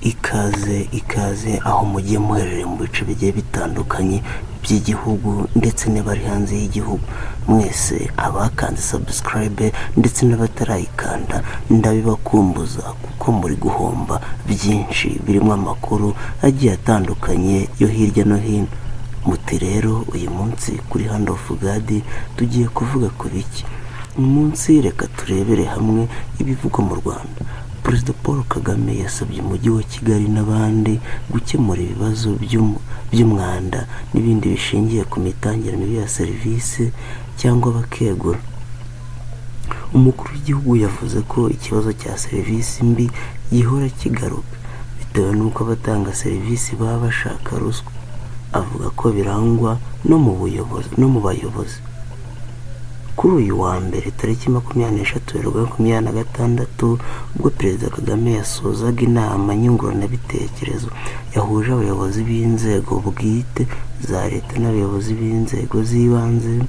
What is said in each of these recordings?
ikaze aho mugiye muherereye mu bice bigiye bitandukanye by'igihugu ndetse n'abari hanze y'igihugu. Mwese abakanze subscribe ndetse n'abatarayikanda ndabibakumbuza kuko muri guhomba byinshi birimo amakuru agiye atandukanye yo hirya no hino. Muti rero uyu munsi kuri Hand of God tugiye kuvuga ku biki? Umunsi reka turebere hamwe ibivugwa mu Rwanda. Perezida Paul Kagame yasabye umujyi wa Kigali n'abandi gukemura ibibazo by'umwanda n'ibindi bishingiye ku mitangire mibi ya serivisi cyangwa bakegura. Umukuru w'igihugu yavuze ko ikibazo cya serivisi mbi gihora kigaruka bitewe n'uko abatanga serivisi baba bashaka ruswa. Avuga ko birangwa no mu bayobozi. Kuri uyu wa mbere tariki 26/2026 ubwo Perezida Kagame yasozaga inama nyunguranabitekerezo yahuje abayobozi b'inzego bwite za leta n'abayobozi b'inzego z'ibanze,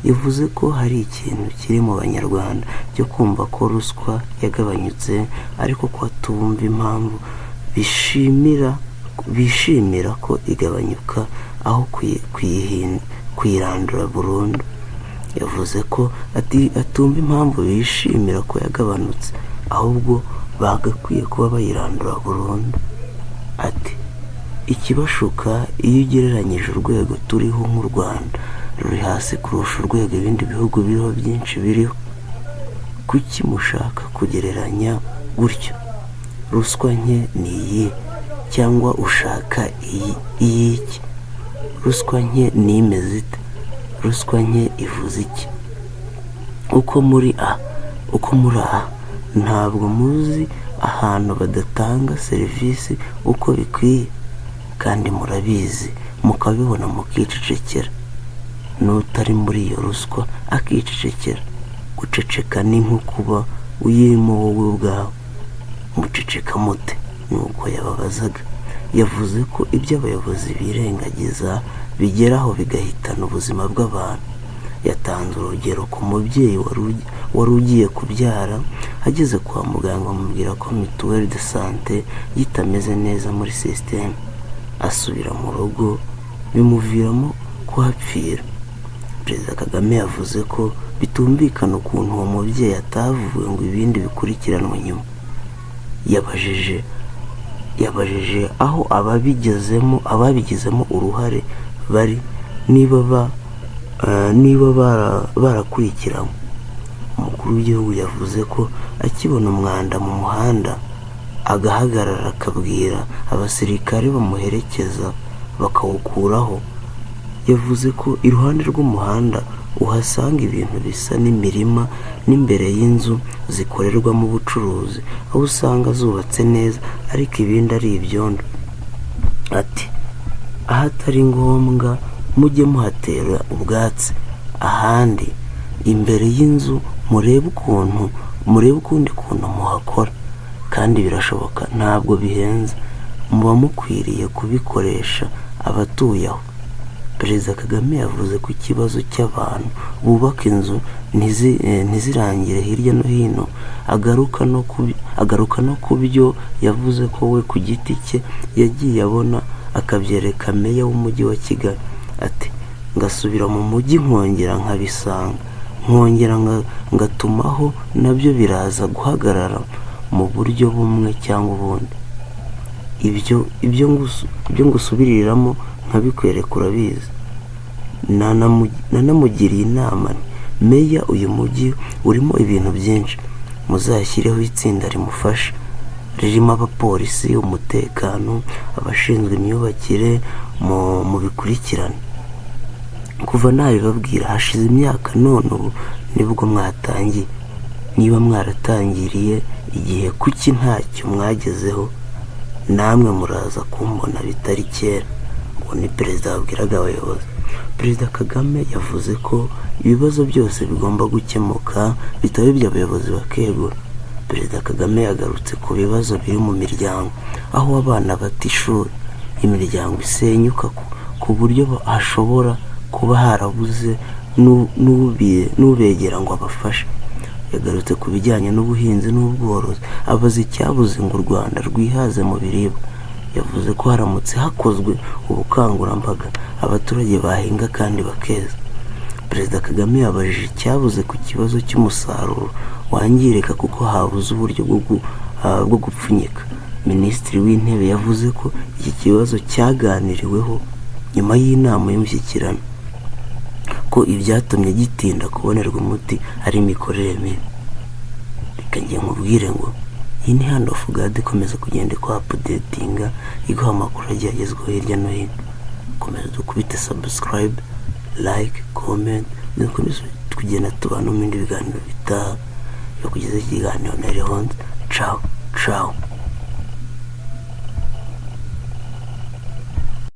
yavuze ko hari ikintu kiri mu banyarwanda cyo kumva ko ruswa yagabanyutse ariko ko atumva impamvu bishimira ko igabanyuka aho kuyirandura burundu. Yavuze ko atumva impamvu bishimira ko yagabanutse ahubwo bagakwiye kuba bayirandura burundu. Ati ikibashuka iyo ugereranyije urwego turiho nk'u Rwanda ruri hasi kurusha urwego ibindi bihugu biriho byinshi biriho. Kuki mushaka kugereranya gutyo? Ruswa nke ni iyi cyangwa ushaka iy'iki? Ruswa nke ni imeze ite? Ruswa nke ivuze iki? Uko muri ntabwo muzi ahantu badatanga serivisi uko bikwiye, kandi murabizi mukabibona mukicecekera. N'utari muri iyo ruswa akicecekera. Guceceka ni nko kuba uyirimo wowe ubwawe. Muceceka mute? Nuko yababazaga. Yavuze ko ibyo abayobozi birengagiza bigeraho bigahitana ubuzima bw'abantu. Yatanze urugero ku mubyeyi wari ugiye kubyara, ageze kwa muganga bamubwira ko mituweli de sante yitameze neza muri sisiteme. Asubira mu rugo bimuviramo kuhapfira. Perezida Kagame yavuze ko bitumvikana ukuntu uwo mubyeyi atavuwe ngo ibindi bikurikiranwe nyuma. Yabajije aho ababigizemo uruhare bari niba barakurikiranwe. Umukuru w'igihugu yavuze ko akibona umwanda mu muhanda agahagarara akabwira abasirikare bamuherekeza bakawukuraho. Yavuze ko iruhande rw'umuhanda uhasanga ibintu bisa n'imirima n'imbere y'inzu zikorerwamo ubucuruzi, aho usanga zubatse neza ariko ibindi ari ibyondo. Ati ahatari ngombwa mujye muhatera ubwatsi, ahandi imbere y'inzu murebe ukundi kuntu muhakora, kandi birashoboka, ntabwo bihenze, muba mukwiriye kubikoresha abatuye aho. Perezida Kagame yavuze ko ikibazo cy'abantu bubaka inzu ntizirangire hirya no hino. Agaruka no ku byo yavuze ko we ku giti cye yagiye abona akabyereka meya w'umujyi wa Kigali. Ati ngasubira mu mujyi nkongera nkabisanga, nkongera ngatumaho, nabyo biraza guhagarara mu buryo bumwe cyangwa ubundi. Ibyo ngusubiriramo nkabikwereka urabizi. Nanamugiriye inama meya, uyu mujyi urimo ibintu byinshi, muzashyireho itsinda rimufasha ririmo abapolisi, umutekano, abashinzwe imyubakire mu bikurikirane. Kuva nabibabwira hashize imyaka, none ubu nibwo mwatangiye. Niba mwaratangiriye igihe, kuki ntacyo mwagezeho? Namwe muraza kumbona bitari kera. Uwo ni perezida wabwiraga abayobozi. Perezida Kagame yavuze ko ibibazo byose bigomba gukemuka bitaba ibyo abayobozi bakegura. Perezida Kagame yagarutse ku bibazo biri mu miryango, aho abana bata ishuri, imiryango isenyuka ku buryo hashobora kuba harabuze n'ubegera ngo abafashe. yagarutse ku bijyanye n'ubuhinzi n'ubworozi, abaza icyabuze ngo u Rwanda rwihaze mu biribwa. Yavuze ko haramutse hakozwe ubukangurambaga abaturage bahinga kandi bakeza. Perezida Kagame yabajije icyabuze ku kibazo cy'umusaruro wangirika kuko habuze uburyo bwo gupfunyika. Minisitiri w'Intebe yavuze ko iki kibazo cyaganiriweho nyuma y'inama y'umushyikirano, ko ibyatumye gitinda kubonerwa umuti ari imikorere mibi. Reka njye nkubwire ngo iyi ni Hand of God ikomeza kugenda ikuhapudetinga, iguha amakuru agiye agezweho hirya no hino. Komeza dukubite subscribe, like, comment, dukomeze kugenda tubana mu bindi biganiro bitaha. Yo kugeza ikiganiro na Leonce. Ciao ciao.